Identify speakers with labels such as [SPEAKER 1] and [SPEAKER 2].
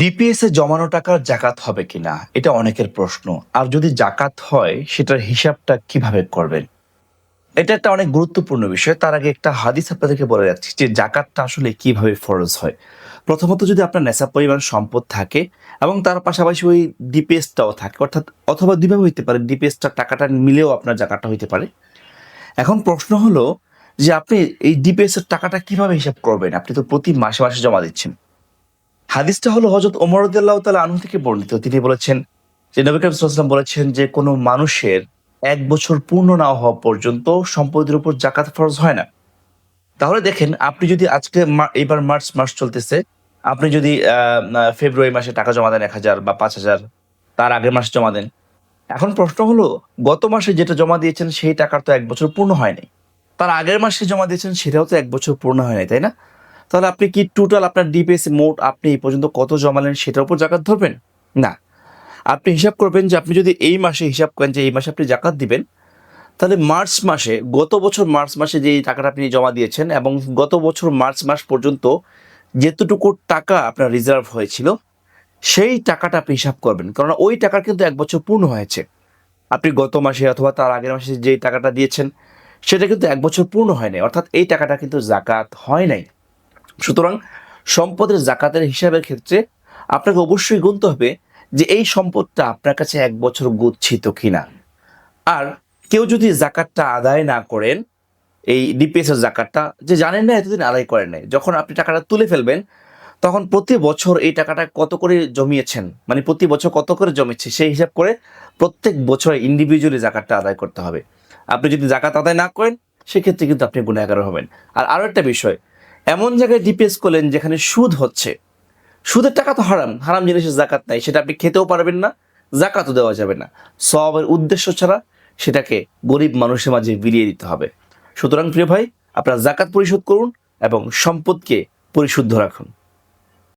[SPEAKER 1] DPS এ জমানো টাকার জাকাত হবে কিনা এটা অনেকের প্রশ্ন। আর যদি জাকাত হয় সেটার হিসাবটা কিভাবে করবেন? এটা একটা অনেক গুরুত্বপূর্ণ বিষয়। তার আগে একটা হাদিস আপনাদেরকে বলে রাখছি যে জাকাতটা আসলে কিভাবে ফরজ হয়। প্রথমত যদি আপনার নেশাব পরিমাণ সম্পদ থাকে এবং তার পাশাপাশি ওই ডিপিএসটাও থাকে, অর্থাৎ অথবা ২ ভাবে হইতে পারে, ডিপিএসটার টাকাটা মিলেও আপনার জাকাতটা হইতে পারে। এখন প্রশ্ন হলো যে আপনি এই ডিপিএস এর টাকাটা কিভাবে হিসাব করবেন? আপনি তো প্রতি মাসে, মাসে জমা দিচ্ছেন। হাদিসটা হলো হযরত ওমর রাদিয়াল্লাহু তাআলা আনহু থেকে বর্ণিত। তিনি বলেছেন যে নবী করিম সাল্লাল্লাহু আলাইহি ওয়াসাল্লাম বলেছেন যে কোন মানুষের ১ বছর পূর্ণ না হওয়া পর্যন্ত সম্পদের উপর জাকাত ফরজ হয় না। তাহলে দেখেন আপনি যদি আজকে এবার মার্চ মাস চলতেছে। আপনি যদি ফেব্রুয়ারি মাসে টাকা জমা দেন ১,০০০ বা ৫,০০০, তার আগের মাসে জমা দেন। এখন প্রশ্ন হলো গত মাসে যেটা জমা দিয়েছেন সেই টাকার তো ১ বছর পূর্ণ হয় নাই। তার আগের মাসে জমা দিয়েছেন সেটাও তো ১ বছর পূর্ণ হয় নাই, তাই না? তাহলে আপনি কি টোটাল আপনার ডিপিএস মোট আপনি এই পর্যন্ত কত জমালেন সেটার উপর জাকাত ধরবেন? না। আপনি হিসাব করবেন যে আপনি যদি এই মাসে হিসাব করেন যে এই মাসে আপনি জাকাত দিবেন, তাহলে মার্চ মাসে গত বছর মার্চ মাসে যেই টাকাটা আপনি জমা দিয়েছেন এবং গত বছর মার্চ মাস পর্যন্ত যেতটুকু টাকা আপনার রিজার্ভ হয়েছিল, সেই টাকাটা আপনি হিসাব করবেন। কেননা ওই টাকার কিন্তু ১ বছর পূর্ণ হয়েছে। আপনি গত মাসে অথবা তার আগের মাসে যেই টাকাটা দিয়েছেন, সেটা কিন্তু ১ বছর পূর্ণ হয় নাই। অর্থাৎ এই টাকাটা কিন্তু জাকাত হয় নাই। সুতরাং সম্পদের জাকাতের হিসাবের ক্ষেত্রে আপনাকে অবশ্যই গুনতে হবে যে এই সম্পদটা আপনার কাছে ১ বছর গচ্ছিত কিনা। আর কেউ যদি জাকাতটা আদায় না করেন, এই ডিপিএস এর জাকাতটা যে জানেন না এতদিন আদায় করেন নাই। যখন আপনি টাকাটা তুলে ফেলবেন, তখন প্রতি বছর এই টাকাটা কত করে জমিয়েছেন, মানে প্রতি বছর কত করে জমেছে সেই হিসাব করে প্রত্যেক বছর ইন্ডিভিজুয়ালি জাকাতটা আদায় করতে হবে। আপনি যদি জাকাত আদায় না করেন, সেক্ষেত্রে কিন্তু আপনি গুনাহগার হবেন। আর আরো একটা বিষয়, এমন জায়গায় ডিপিএস করলেন যেখানে সুদ হচ্ছে। সুদের টাকা তো হারাম। হারাম জিনিসের জাকাত নাই। সেটা আপনি খেতেও পারবেন না, জাকাতও দেওয়া যাবে না। সওয়াবের উদ্দেশ্য ছাড়া সেটাকে গরিব মানুষের মাঝে বিলিয়ে দিতে হবে। সুতরাং প্রিয় ভাই, আপনারা জাকাত পরিশোধ করুন এবং সম্পদকে পরিশুদ্ধ রাখুন।